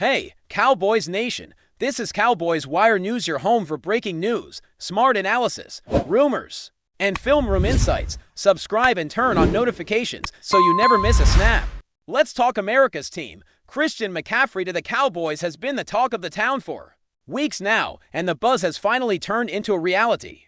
Hey, Cowboys Nation, this is Cowboys Wire News, your home for breaking news, smart analysis, rumors, and film room insights. Subscribe and turn on notifications so you never miss a snap. Let's talk America's team. Christian McCaffrey to the Cowboys has been the talk of the town for weeks now, and the buzz has finally turned into a reality.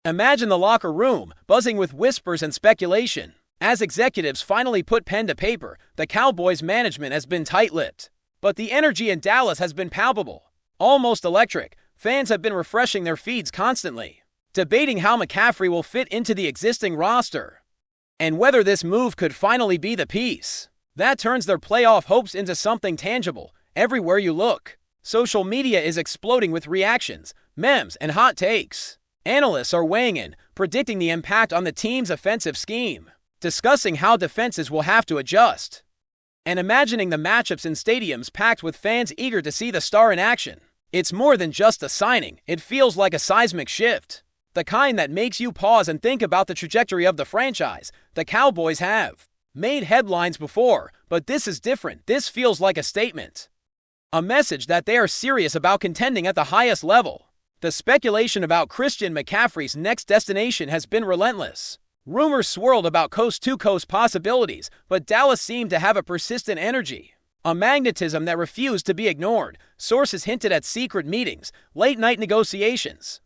Imagine the locker room buzzing with whispers and speculation. As executives finally put pen to paper, the Cowboys management has been tight-lipped. But the energy in Dallas has been palpable, almost electric. Fans have been refreshing their feeds constantly, debating how McCaffrey will fit into the existing roster, and whether this move could finally be the piece that turns their playoff hopes into something tangible. Everywhere you look, social media is exploding with reactions, memes, and hot takes. Analysts are weighing in, predicting the impact on the team's offensive scheme, discussing how defenses will have to adjust, and imagining the matchups in stadiums packed with fans eager to see the star in action. It's more than just a signing, it feels like a seismic shift, the kind that makes you pause and think about the trajectory of the franchise. The Cowboys have made headlines before, but this is different. This feels like a statement, a message that they are serious about contending at the highest level. The speculation about Christian McCaffrey's next destination has been relentless. Rumors swirled about coast-to-coast possibilities, but Dallas seemed to have a persistent energy, a magnetism that refused to be ignored. Sources hinted at secret meetings, late-night negotiations,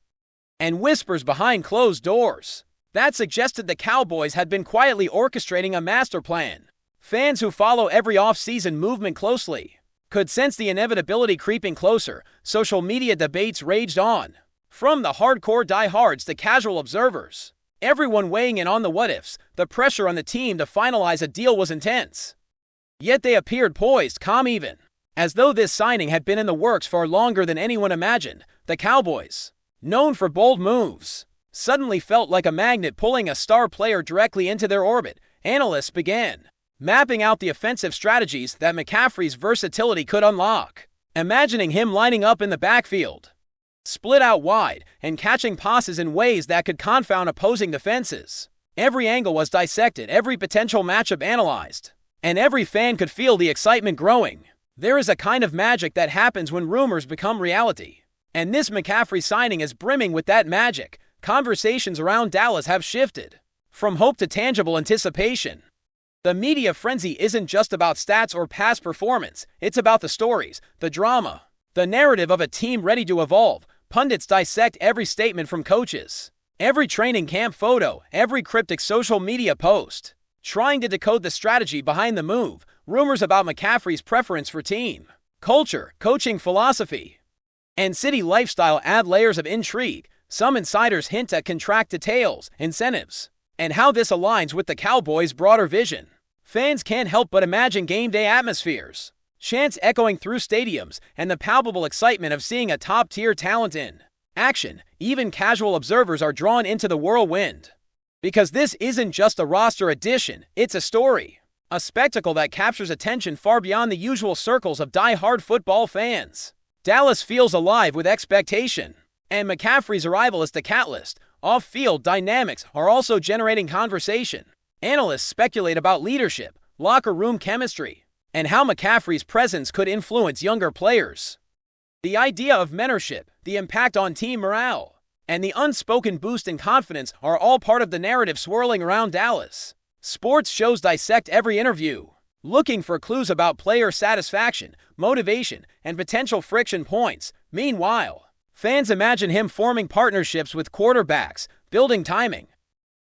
and whispers behind closed doors that suggested the Cowboys had been quietly orchestrating a master plan. Fans who follow every off-season movement closely could sense the inevitability creeping closer. Social media debates raged on, from the hardcore diehards to casual observers, everyone weighing in on the what-ifs. The pressure on the team to finalize a deal was intense, yet they appeared poised, calm, even as though this signing had been in the works far longer than anyone imagined. The Cowboys, known for bold moves, suddenly felt like a magnet pulling a star player directly into their orbit. Analysts began mapping out the offensive strategies that McCaffrey's versatility could unlock, imagining him lining up in the backfield, split out wide, and catching passes in ways that could confound opposing defenses. Every angle was dissected, every potential matchup analyzed, and every fan could feel the excitement growing. There is a kind of magic that happens when rumors become reality, and this McCaffrey signing is brimming with that magic. Conversations around Dallas have shifted from hope to tangible anticipation. The media frenzy isn't just about stats or past performance, it's about the stories, the drama, the narrative of a team ready to evolve. Pundits dissect every statement from coaches, every training camp photo, every cryptic social media post, trying to decode the strategy behind the move. Rumors about McCaffrey's preference for team, culture, coaching philosophy, and city lifestyle add layers of intrigue. Some insiders hint at contract details, incentives, and how this aligns with the Cowboys' broader vision. Fans can't help but imagine game day atmospheres, chants echoing through stadiums, and the palpable excitement of seeing a top-tier talent in action. Even casual observers are drawn into the whirlwind, because this isn't just a roster addition, it's a story, a spectacle that captures attention far beyond the usual circles of die-hard football fans. Dallas feels alive with expectation, and McCaffrey's arrival is the catalyst. Off-field dynamics are also generating conversation. Analysts speculate about leadership, locker room chemistry, and how McCaffrey's presence could influence younger players. The idea of mentorship, the impact on team morale, and the unspoken boost in confidence are all part of the narrative swirling around Dallas. Sports shows dissect every interview, looking for clues about player satisfaction, motivation, and potential friction points. Meanwhile, fans imagine him forming partnerships with quarterbacks, building timing,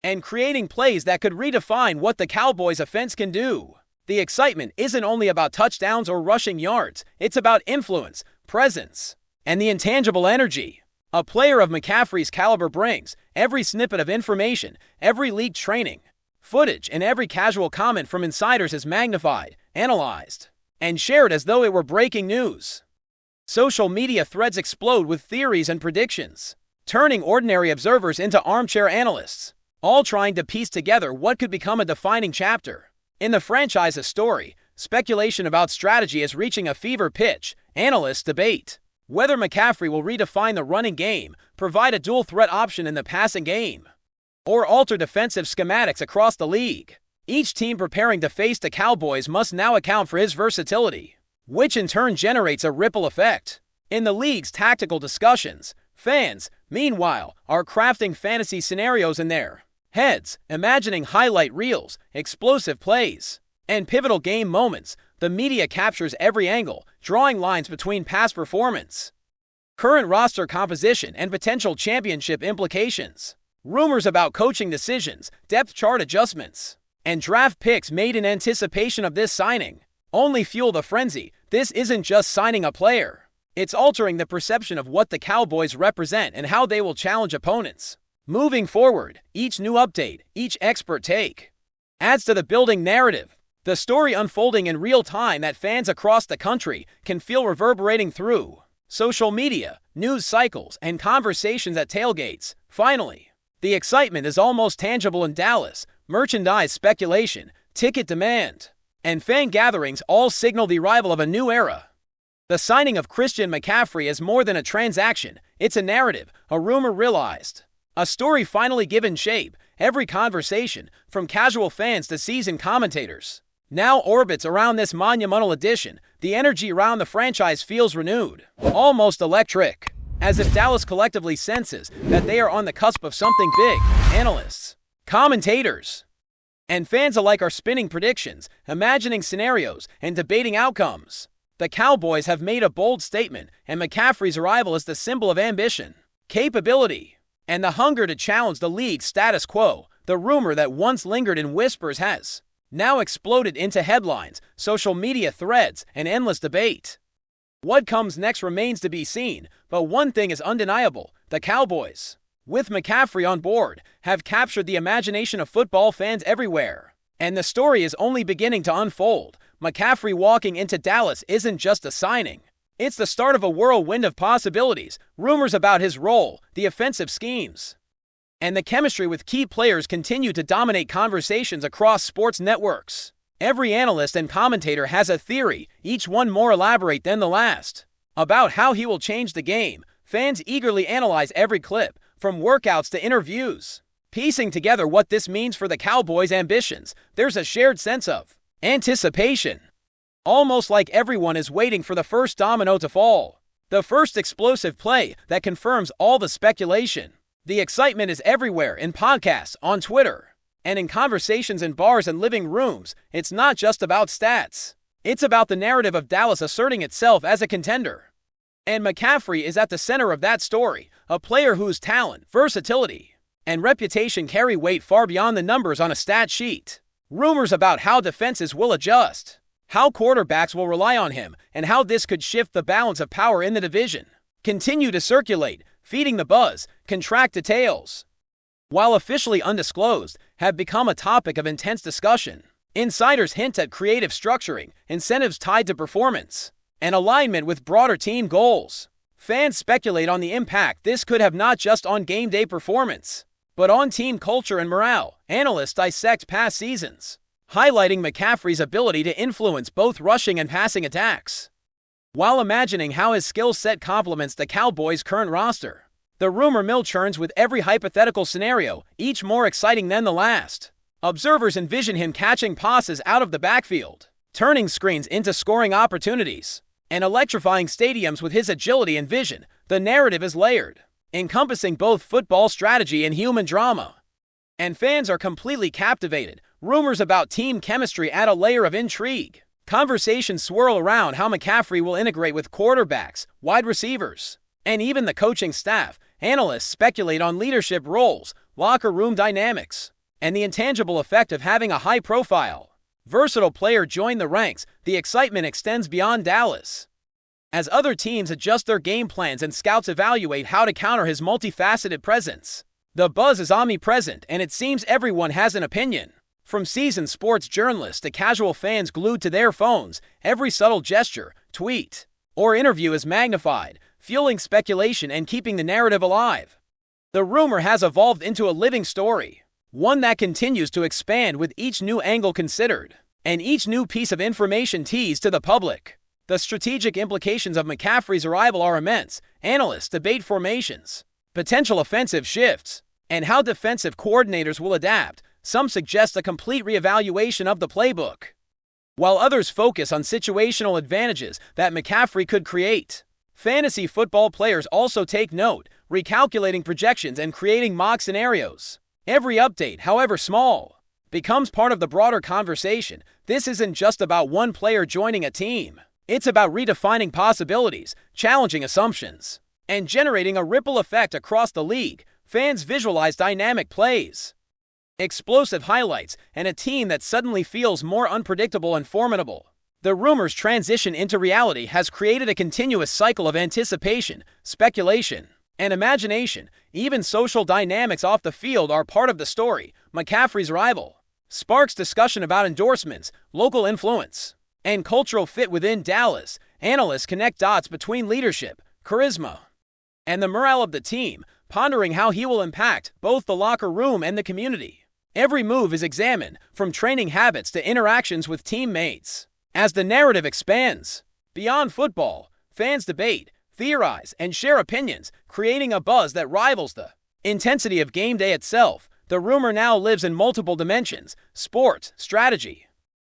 and creating plays that could redefine what the Cowboys' offense can do. The excitement isn't only about touchdowns or rushing yards, it's about influence, presence, and the intangible energy a player of McCaffrey's caliber brings. Every snippet of information, every leaked training footage, and every casual comment from insiders is magnified, analyzed, and shared as though it were breaking news. Social media threads explode with theories and predictions, turning ordinary observers into armchair analysts, all trying to piece together what could become a defining chapter in the franchise's story. Speculation about strategy is reaching a fever pitch. Analysts debate whether McCaffrey will redefine the running game, provide a dual-threat option in the passing game, or alter defensive schematics across the league. Each team preparing to face the Cowboys must now account for his versatility, which in turn generates a ripple effect. In the league's tactical discussions, fans, meanwhile, are crafting fantasy scenarios in their heads, imagining highlight reels, explosive plays, and pivotal game moments. The media captures every angle, drawing lines between past performance, current roster composition, and potential championship implications. Rumors about coaching decisions, depth chart adjustments, and draft picks made in anticipation of this signing only fuel the frenzy. This isn't just signing a player. It's altering the perception of what the Cowboys represent and how they will challenge opponents. Moving forward, each new update, each expert take, adds to the building narrative. The story unfolding in real time that fans across the country can feel reverberating through social media, news cycles, and conversations at tailgates. Finally, the excitement is almost tangible in Dallas. Merchandise speculation, ticket demand, and fan gatherings all signal the arrival of a new era. The signing of Christian McCaffrey is more than a transaction. It's a narrative, a rumor realized, a story finally given shape. Every conversation, from casual fans to seasoned commentators, now orbits around this monumental addition. The energy around the franchise feels renewed, almost electric, as if Dallas collectively senses that they are on the cusp of something big. Analysts, commentators, and fans alike are spinning predictions, imagining scenarios, and debating outcomes. The Cowboys have made a bold statement, and McCaffrey's arrival is the symbol of ambition, capability, and the hunger to challenge the league's status quo. The rumor that once lingered in whispers has now exploded into headlines, social media threads, and endless debate. What comes next remains to be seen, but one thing is undeniable: the Cowboys, with McCaffrey on board, have captured the imagination of football fans everywhere. And the story is only beginning to unfold. McCaffrey walking into Dallas isn't just a signing. It's the start of a whirlwind of possibilities. Rumors about his role, the offensive schemes, and the chemistry with key players continue to dominate conversations across sports networks. Every analyst and commentator has a theory, each one more elaborate than the last, about how he will change the game. Fans eagerly analyze every clip, from workouts to interviews, piecing together what this means for the Cowboys' ambitions. There's a shared sense of anticipation, almost like everyone is waiting for the first domino to fall, the first explosive play that confirms all the speculation. The excitement is everywhere, in podcasts, on Twitter, and in conversations in bars and living rooms. It's not just about stats. It's about the narrative of Dallas asserting itself as a contender. And McCaffrey is at the center of that story, a player whose talent, versatility, and reputation carry weight far beyond the numbers on a stat sheet. Rumors about how defenses will adjust, how quarterbacks will rely on him, and how this could shift the balance of power in the division continue to circulate, feeding the buzz. Contract details, while officially undisclosed, have become a topic of intense discussion. Insiders hint at creative structuring, incentives tied to performance, and alignment with broader team goals. Fans speculate on the impact this could have not just on game day performance, but on team culture and morale. Analysts dissect past seasons, highlighting McCaffrey's ability to influence both rushing and passing attacks, while imagining how his skill set complements the Cowboys' current roster. The rumor mill churns with every hypothetical scenario, each more exciting than the last. Observers envision him catching passes out of the backfield, turning screens into scoring opportunities, and electrifying stadiums with his agility and vision. The narrative is layered, encompassing both football strategy and human drama, and fans are completely captivated. Rumors about team chemistry add a layer of intrigue. Conversations swirl around how McCaffrey will integrate with quarterbacks, wide receivers, and even the coaching staff. Analysts speculate on leadership roles, locker room dynamics, and the intangible effect of having a high-profile, versatile player join the ranks. The excitement extends beyond Dallas, as other teams adjust their game plans and scouts evaluate how to counter his multifaceted presence. The buzz is omnipresent, and it seems everyone has an opinion. From seasoned sports journalists to casual fans glued to their phones, every subtle gesture, tweet, or interview is magnified, fueling speculation and keeping the narrative alive. The rumor has evolved into a living story, one that continues to expand with each new angle considered, and each new piece of information teased to the public. The strategic implications of McCaffrey's arrival are immense. Analysts debate formations, potential offensive shifts, and how defensive coordinators will adapt. Some suggest a complete reevaluation of the playbook, while others focus on situational advantages that McCaffrey could create. Fantasy football players also take note, recalculating projections and creating mock scenarios. Every update, however small, becomes part of the broader conversation. This isn't just about one player joining a team. It's about redefining possibilities, challenging assumptions, and generating a ripple effect across the league. Fans visualize dynamic plays, explosive highlights, and a team that suddenly feels more unpredictable and formidable. The rumors' transition into reality has created a continuous cycle of anticipation, speculation, and imagination. Even social dynamics off the field are part of the story. McCaffrey's arrival sparks discussion about endorsements, local influence, and cultural fit within Dallas. Analysts connect dots between leadership, charisma, and the morale of the team, pondering how he will impact both the locker room and the community. Every move is examined, from training habits to interactions with teammates. As the narrative expands beyond football, fans debate, theorize, and share opinions, creating a buzz that rivals the intensity of game day itself. The rumor now lives in multiple dimensions: sports, strategy,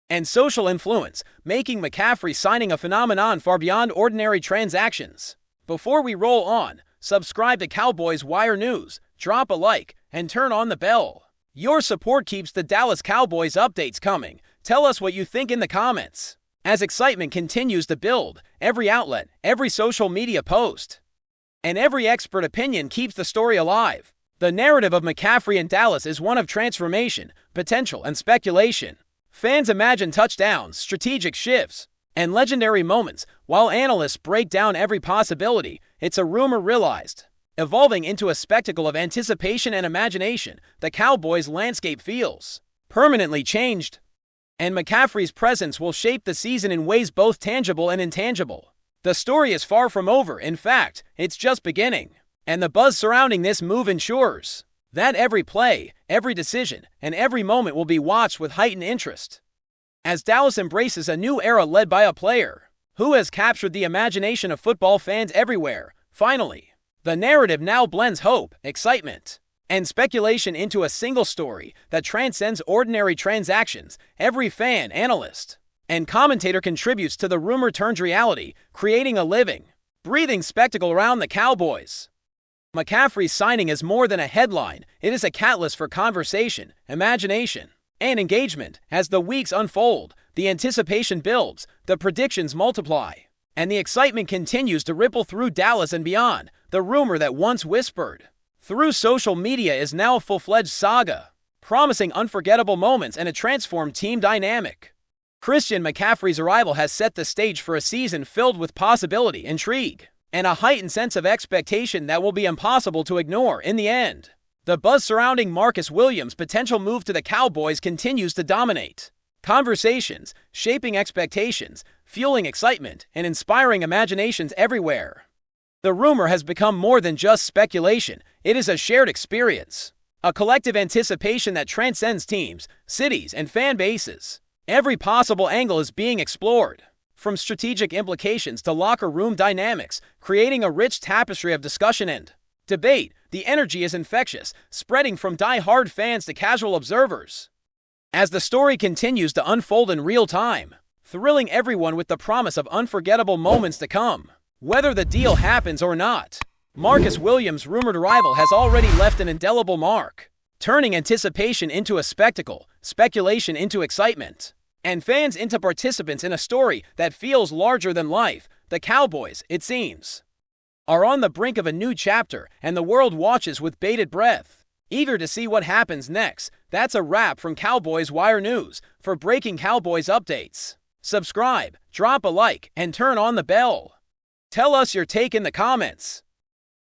and social influence, making McCaffrey signing a phenomenon far beyond ordinary transactions. Before we roll on, subscribe to Cowboys Wire News, drop a like, and turn on the bell. Your support keeps the Dallas Cowboys updates coming. Tell us what you think in the comments. As excitement continues to build, every outlet, every social media post, and every expert opinion keeps the story alive. The narrative of McCaffrey in Dallas is one of transformation, potential, and speculation. Fans imagine touchdowns, strategic shifts, and legendary moments, while analysts break down every possibility. It's a rumor realized, evolving into a spectacle of anticipation and imagination. The Cowboys' landscape feels permanently changed, and McCaffrey's presence will shape the season in ways both tangible and intangible. The story is far from over. In fact, it's just beginning. And the buzz surrounding this move ensures that every play, every decision, and every moment will be watched with heightened interest. As Dallas embraces a new era led by a player who has captured the imagination of football fans everywhere. Finally, the narrative now blends hope, excitement, and speculation into a single story that transcends ordinary transactions. Every fan, analyst, and commentator contributes to the rumor turned reality, creating a living, breathing spectacle around the Cowboys. McCaffrey's signing is more than a headline. It is a catalyst for conversation, imagination, and engagement. As the weeks unfold, the anticipation builds, the predictions multiply, and the excitement continues to ripple through Dallas and beyond. The rumor that once whispered through social media is now a full-fledged saga, promising unforgettable moments and a transformed team dynamic. Christian McCaffrey's arrival has set the stage for a season filled with possibility, intrigue, and a heightened sense of expectation that will be impossible to ignore. In the end, the buzz surrounding Marcus Williams' potential move to the Cowboys continues to dominate conversations, shaping expectations, fueling excitement, and inspiring imaginations everywhere. The rumor has become more than just speculation. It is a shared experience, a collective anticipation that transcends teams, cities, and fan bases. Every possible angle is being explored, from strategic implications to locker room dynamics, creating a rich tapestry of discussion and debate. The energy is infectious, spreading from die-hard fans to casual observers, as the story continues to unfold in real time, thrilling everyone with the promise of unforgettable moments to come. Whether the deal happens or not, Marcus Williams' rumored arrival has already left an indelible mark, turning anticipation into a spectacle, speculation into excitement, and fans into participants in a story that feels larger than life. The Cowboys, it seems, are on the brink of a new chapter, and the world watches with bated breath, eager to see what happens next. That's a wrap from Cowboys Wire News. For breaking Cowboys updates, subscribe, drop a like, and turn on the bell. Tell us your take in the comments.